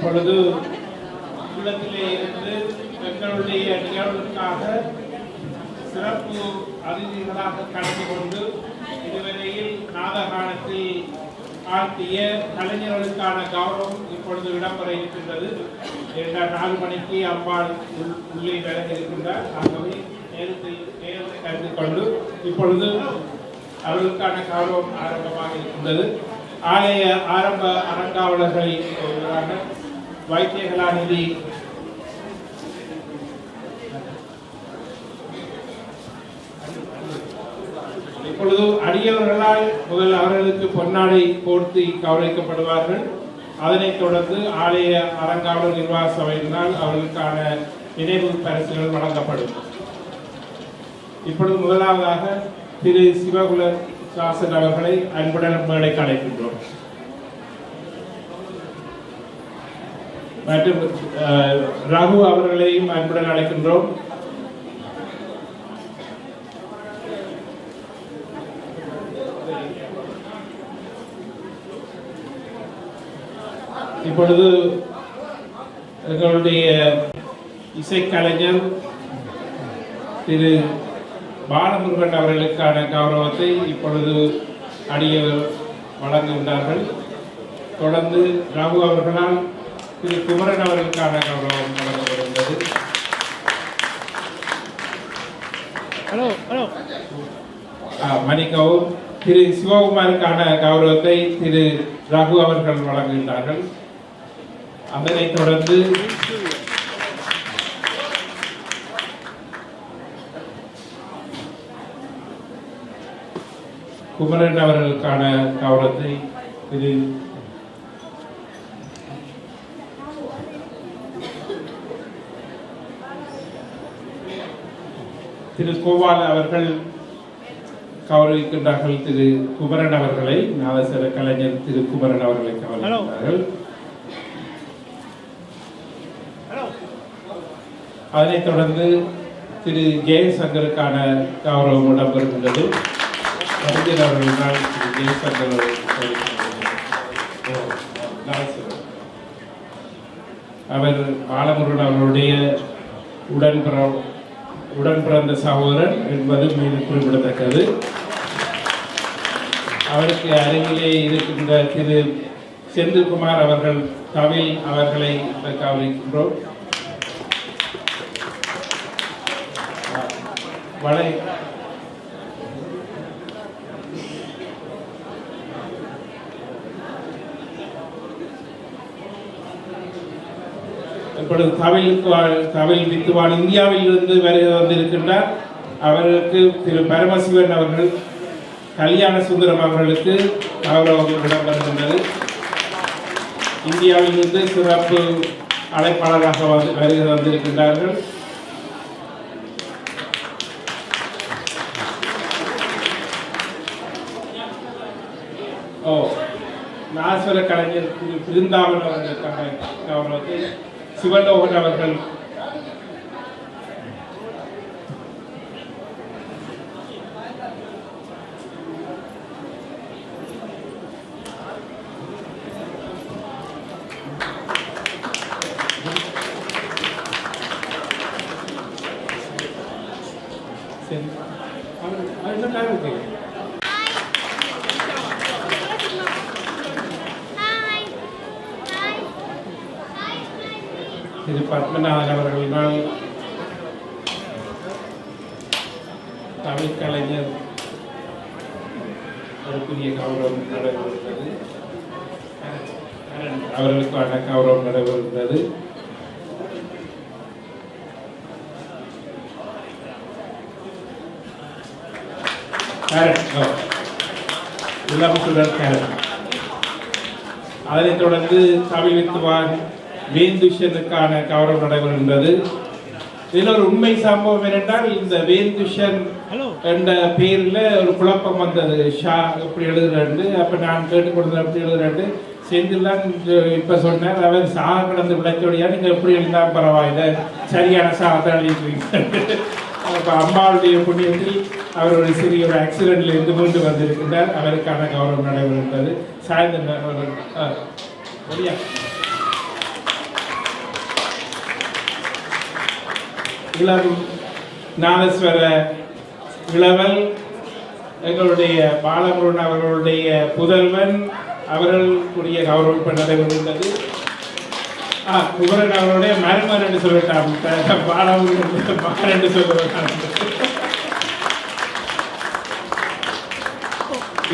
இப்பொழுது உள்ளத்திலே இருந்து எங்களுடைய நிகழ்வுக்காக சிறப்பு அதிதிகளாக கலந்து கொண்டு இதுவரையில் நாதகானத்தில் ஆற்றிய கலைஞர்களுக்கான கௌரவம் இப்பொழுது இடம்பெற இருக்கின்றது. 4 மணிக்கு அம்பாள் உள்ளே விலக இருக்கின்றார். ஆகவே நேரத்தை கருதி கொண்டு இப்பொழுது அவர்களுக்கான கௌரவம் ஆரம்பமாக இருக்கின்றது. ஆலய ஆரம்ப அரங்காவலர்களில் வைத்திய கலாநிதி இப்பொழுது அடியவர்களால் முதல் அவர்களுக்கு பொன்னாடை போர்த்தி கௌரவிக்கப்படுவார்கள். அதனைத் தொடர்ந்து ஆலய அரங்காவலர் நிர்வாக சபையினால் அவர்களுக்கான நினைவு பரிசுகள் வழங்கப்படும். இப்பொழுது முதலாவதாக திரு சிவகுல சாசன் அவர்களை அன்புடன் மேடைக்கு அழைக்கின்றோம். மற்றும் ரகு அவர்களையும் அன்புடன் அழைக்கின்றோம். இப்பொழுது எங்களுடைய இசைக்கலைஞர் திரு பாலமுருகன் அவர்களுக்கான கௌரவத்தை இப்பொழுது அடியவர் வழங்குகின்றார்கள். தொடர்ந்து ரகு அவர்களால் திரு குமரன் அவர்களுக்கான கௌரவம் வழங்கப்படுகின்றது. மணிக்கவும் திரு சிவகுமாருக்கான கௌரவத்தை திரு ரகு அவர்கள் வழங்குகின்றார்கள். அதனைத் தொடர்ந்து குமரன் அவர்களுக்கான கௌரவத்தை திரு கோபால் அவர்கள் கௌரவிக்கின்றார்கள். திரு குமரன் அவர்களை நாதஸ்வர கலைஞர் திரு குமரன் அவர்களை கௌரவிக்கின்றார்கள். அதனைத் தொடர்ந்து திரு ஜெயசங்கருக்கான கௌரவம் இடம்பெறுகின்றது. அறிஞர் அவர்களால் திரு ஜெயசங்கர் அவர் பாலமுருகன் அவர்களுடைய உடன் பிறந்த சகோதரன் என்பது மீது குறிப்பிடத்தக்கது. அவருக்கு அருகிலே இருக்கின்ற திரு செந்தில்குமார் அவர்கள் தமிழ் அவர்களை கௌரவிக்கின்றோம். இப்பொழுது தமிழ் வித்துவான் இந்தியாவில் இருந்து வருகை வந்திருக்கின்றார். அவர்களுக்கு திரு பரமசிவன் அவர்கள் கல்யாண சுந்தரம் அவர்களுக்கு கௌரவம் இடம்பெறுகின்றது. இந்தியாவில் இருந்து சிறப்பு அழைப்பாளராக வருகை வந்திருக்கின்றார்கள். நாஸ்வர கலைஞர் திரு பிருந்தாவன் அவர்களுக்கான கௌரவத்தை சிவலோகன் அவர்கள் திரு பத்மநாதன் அவர்களினால் தமிழ் கலைஞர் ஒரு புதிய கௌரவம் நடைபெறுகிறது. அவர்களுக்கான கௌரவம் நடைபெறுகிறது. அதனைத் தொடர்ந்து தமிழ் வித்துவான் வேந்துஷனுக்கான கௌரவம் நடைபெறுகின்றது. இதில் ஒரு உண்மை சம்பவம் என்னென்றால் இந்த வேந்துஷன் என்ற பேரில் ஒரு குழப்பம் வந்தது. ஷா எப்படி எழுதுறாண்டு, அப்போ நான் கேட்டுக்கொடுத்தேன் எப்படி எழுதுறாண்டு. செந்தில்தான் இப்போ சொன்னார், அவர் சாக கடந்து விளைச்சோடியா நீங்கள் எப்படி எழுந்தால் பரவாயில்லை, சரியான சாகத்தான் எழுதிட்டு. இப்போ அம்மாவுடைய புண்ணியத்தில் அவர் ஒரு சிறிய ஒரு ஆக்சிடென்ட்ல இருந்து மீண்டு வந்திருக்கின்றார். அவருக்கான கௌரவம் நடைபெறுகின்றது. சாய்ந்தர் இளம் நாதஸ்வர இளவல் எங்களுடைய பாலமுருகன் அவர்களுடைய புதல்வன் அவர்களுடைய கௌரவிப்பு நடைபெறுகின்றது. குமரன் அவருடைய மருமகன் என்று சொல்லிட்டான், பாலமுருகன் மகன் என்று சொல்லுவான்.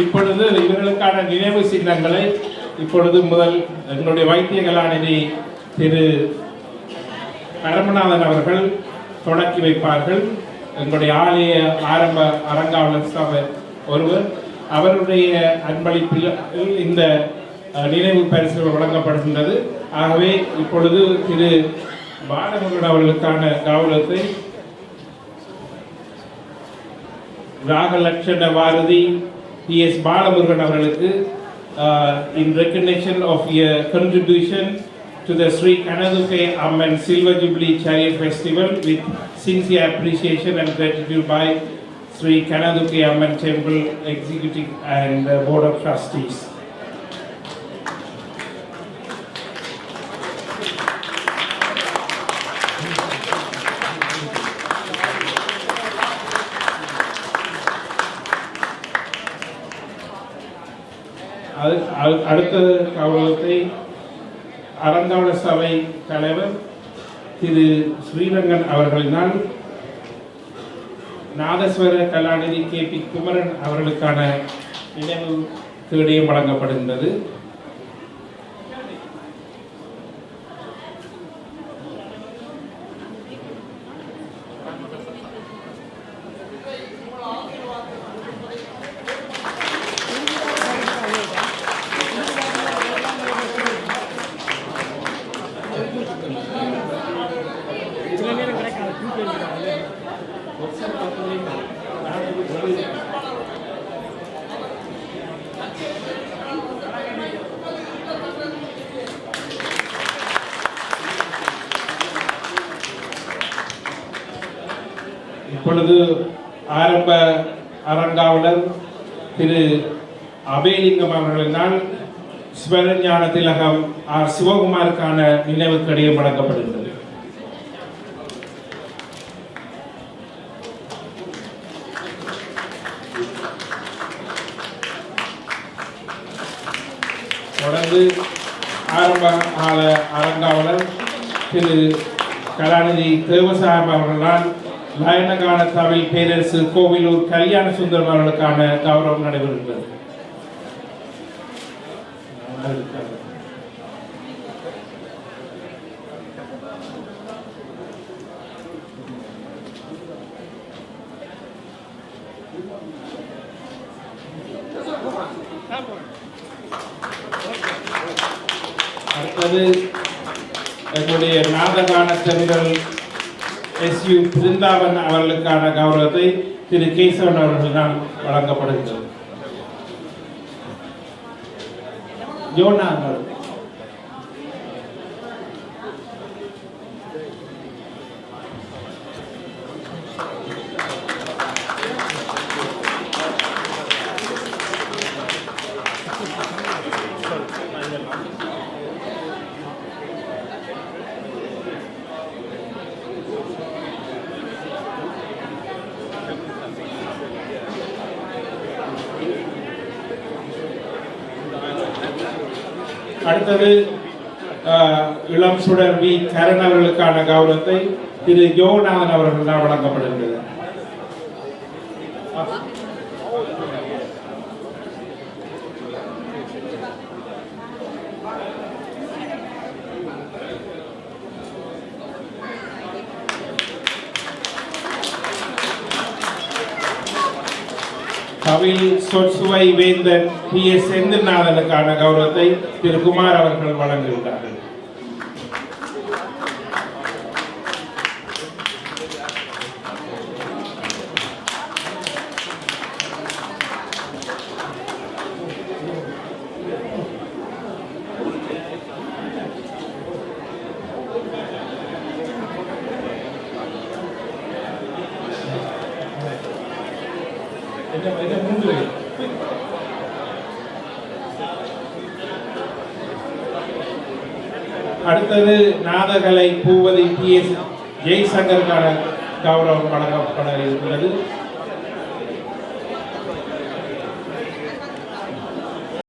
இப்பொழுது இவர்களுக்கான நினைவு சின்னங்களை இப்பொழுது முதல் எங்களுடைய வைத்திய கலாநிதி திரு பரமநாதன் அவர்கள் தொடக்கி வைப்பார்கள். எங்களுடைய ஆலய ஆரம்ப அரங்காவலர் சபை ஒருவர் அவருடைய அன்பளிப்பில் இந்த நினைவு பரிசுகள் வழங்கப்படுகின்றது. ஆகவே இப்பொழுது திரு பாலமுருகன் அவர்களுக்கான கௌரவத்தை ராகலட்சண பாரதி P.S. Balamurugan அவர்களுக்கு in recognition of your contribution to the Sri Kanadukai Amman Silver Jubilee Chariot Festival with sincere appreciation and gratitude by Sri Kanadukai Amman Temple Executive and Board of Trustees. அடுத்த கௌரவத்தை அரங்காவலர் சபை தலைவர் திரு ஸ்ரீரங்கன் அவர்களினால் நாதஸ்வர கலாநிதி KP Kumaran அவர்களுக்கான நினைவு கேடயம் வழங்கப்படுகின்றது. இப்பொழுது ஆரம்ப அரங்காவலர் திரு அபேலிங்கம் அவர்களினால் சிவஞான திலகம் ஆர் சிவகுமாருக்கான நினைவு கடிதம் வழங்கப்படுகிறது. தொடர்ந்து ஆரம்ப அரங்காவலர் திரு கலாநிதி தேவசாயம் அவர்களால் லயனகான தமிழ் பேரரசு கோவிலூர் கல்யாண சுந்தரம் அவர்களுக்கான கௌரவம் நடைபெறுகிறது. அடுத்தது எங்களுடைய நாதகான தமிழர் SU பிருந்தாவன் அவர்களுக்கான கௌரவத்தை திரு கேசவன் அவர்களால் வழங்கப்படுகிறது. ஜோனா அடுத்தது இளம் சுடர் வி கரண் அவர்களுக்கான கௌரவத்தை திரு யோநாதன் அவர்களால் வழங்கப்படுகிறது. தமிழ் சொற்சுவை வேந்தன் P.S. செந்தில்நாதனுக்கான கௌரவத்தை திரு குமார் அவர்கள் வழங்குகிறார்கள். அடுத்தது நாதகலை பூவதி P.S. ஜெய்சங்கருக்கான கௌரவம் வழங்கப்பட இருக்கிறது.